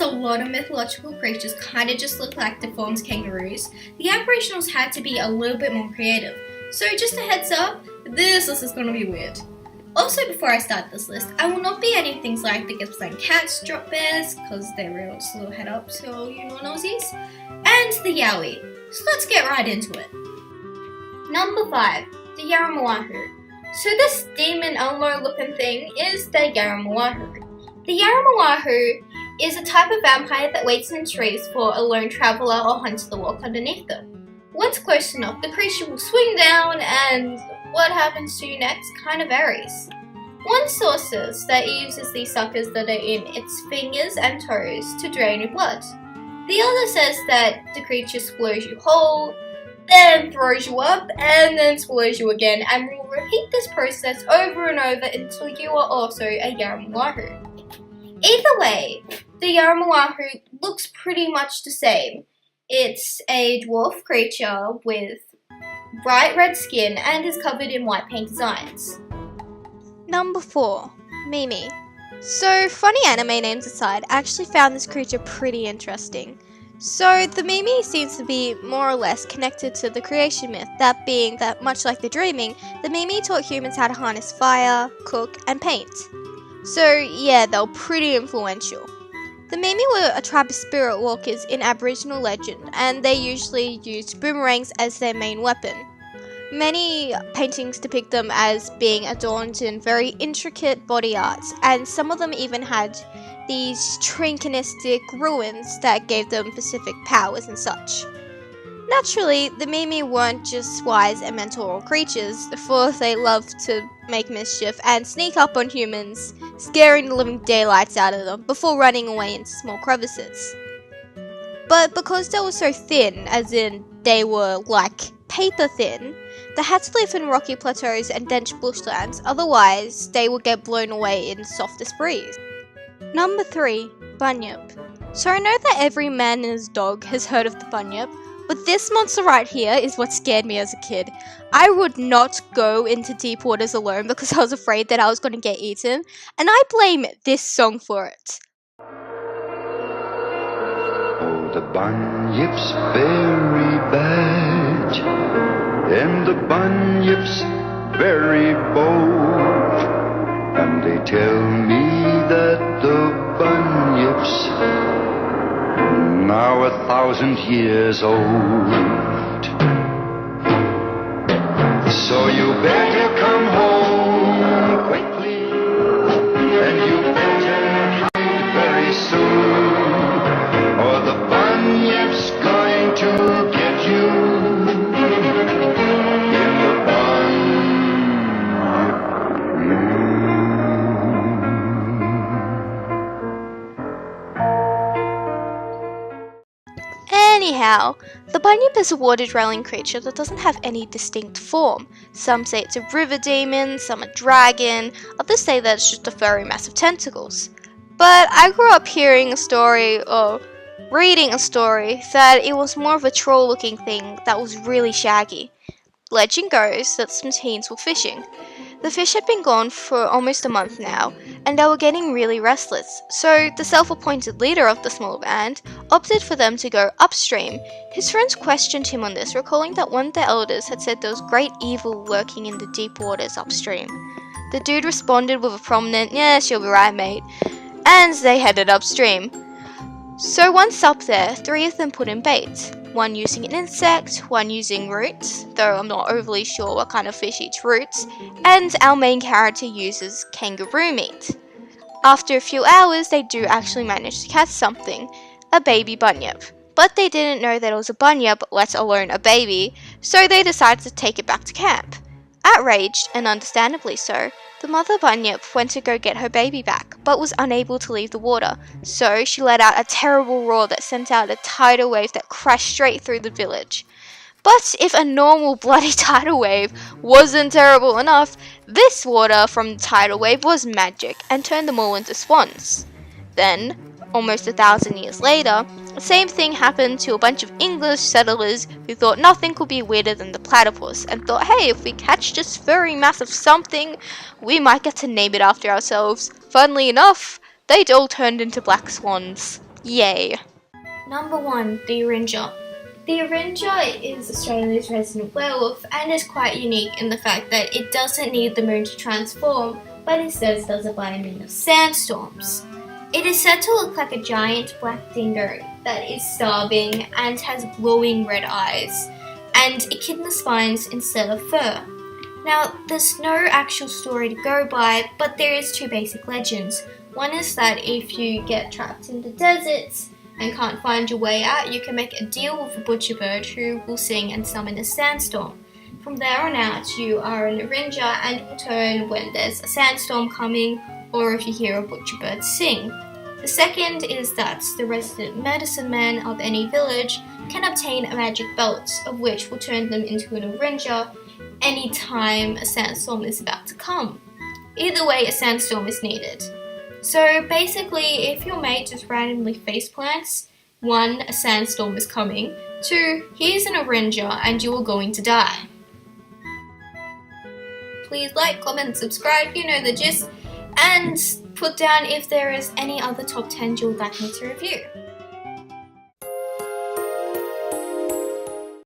a lot of mythological creatures kind of just look like deformed kangaroos, the Aboriginals had to be a little bit more creative. So just a heads up, this list is going to be weird. Also, before I start this list, I will not be adding things like the Gippsland cats, drop bears, because they're real, just a little head up to all you non-Aussies, and the yowie. So let's get right into it. Number 5, the yara-mah-yah-who. So this demon Elmo looking thing is the yara-mah-yah-who. The yara-mah-yah-who is a type of vampire that waits in trees for a lone traveller or hunter to walk underneath them. Once close enough, the creature will swing down, and what happens to you next kind of varies. One source says that it uses these suckers that are in its fingers and toes to drain your blood. The other says that the creature swallows you whole, then throws you up, and then swallows you again, and will repeat this process over and over until you are also a yara-mah-yah-who. Either way, the yara-mah-yah-who looks pretty much the same. It's a dwarf creature with bright red skin and is covered in white paint designs. Number 4, Mimi. So, funny anime names aside, I actually found this creature pretty interesting. So, the Mimi seems to be more or less connected to the creation myth, that being that much like the dreaming, the Mimi taught humans how to harness fire, cook, and paint. So, yeah, they were pretty influential. The Mimi were a tribe of spirit walkers in Aboriginal legend, and they usually used boomerangs as their main weapon. Many paintings depict them as being adorned in very intricate body arts, and some of them even had these trinketistic ruins that gave them specific powers and such. Naturally, the Mimi weren't just wise and mental creatures, for they loved to make mischief and sneak up on humans, scaring the living daylights out of them before running away into small crevices. But because they were so thin, as in they were like paper thin, they had to live in rocky plateaus and dense bushlands, otherwise they would get blown away in softest breeze. Number 3, Bunyip. So I know that every man and his dog has heard of the Bunyip, but this monster right here is what scared me as a kid. I would not go into deep waters alone because I was afraid that I was going to get eaten, and I blame this song for it. Oh, the Bunyip's very bad, and the Bunyip's very bold, and they tell me that the Bunyip's now 1,000 years old. So you better come home quickly, and you better hide very soon, or the Bunyip's going to get you in the Bunyip. Anyhow, the Bunyip is a water-dwelling creature that doesn't have any distinct form. Some say it's a river demon, some a dragon, others say that it's just a furry mass of tentacles. But I grew up hearing a story, or reading a story, that it was more of a troll-looking thing that was really shaggy. Legend goes that some teens were fishing. The fish had been gone for almost a month now, and they were getting really restless, so the self-appointed leader of the small band opted for them to go upstream. His friends questioned him on this, recalling that one of the elders had said there was great evil lurking in the deep waters upstream. The dude responded with a prominent, "Yeah, she'll be right, mate," and they headed upstream. So once up there, 3 of them put in bait. One using an insect, one using roots, though I'm not overly sure what kind of fish eats roots, and our main character uses kangaroo meat. After a few hours, they do actually manage to catch something, a baby bunyip. But they didn't know that it was a bunyip, let alone a baby, so they decided to take it back to camp. Outraged, and understandably so, the mother bunyip went to go get her baby back, but was unable to leave the water, so she let out a terrible roar that sent out a tidal wave that crashed straight through the village. But if a normal bloody tidal wave wasn't terrible enough, this water from the tidal wave was magic and turned them all into swans. Then, almost 1,000 years later, the same thing happened to a bunch of English settlers who thought nothing could be weirder than the platypus and thought, hey, if we catch this furry massive something, we might get to name it after ourselves. Funnily enough, they'd all turned into black swans. Yay. Number 1, the Yara-mah-yah-who. The Yara-mah-yah is Australia's resident werewolf and is quite unique in the fact that it doesn't need the moon to transform, but instead does it by a means of sandstorms. It is said to look like a giant black dingo that is starving and has glowing red eyes, and echidna spines instead of fur. Now, there's no actual story to go by, but there is 2 basic legends. One is that if you get trapped in the deserts and can't find your way out, you can make a deal with a butcher bird who will sing and summon a sandstorm. From there on out, you are an yara-mah-yah and will turn when there's a sandstorm coming or if you hear a butcher bird sing. The second is that the resident medicine man of any village can obtain a magic belt, of which will turn them into an yara-mah-yah anytime a sandstorm is about to come. Either way, a sandstorm is needed. So basically, if your mate just randomly faceplants, 1, a sandstorm is coming, 2, he's an yara-mah-yah and you are going to die. Please like, comment, subscribe, you know the gist, and put down if there is any other top 10 you would like me to review.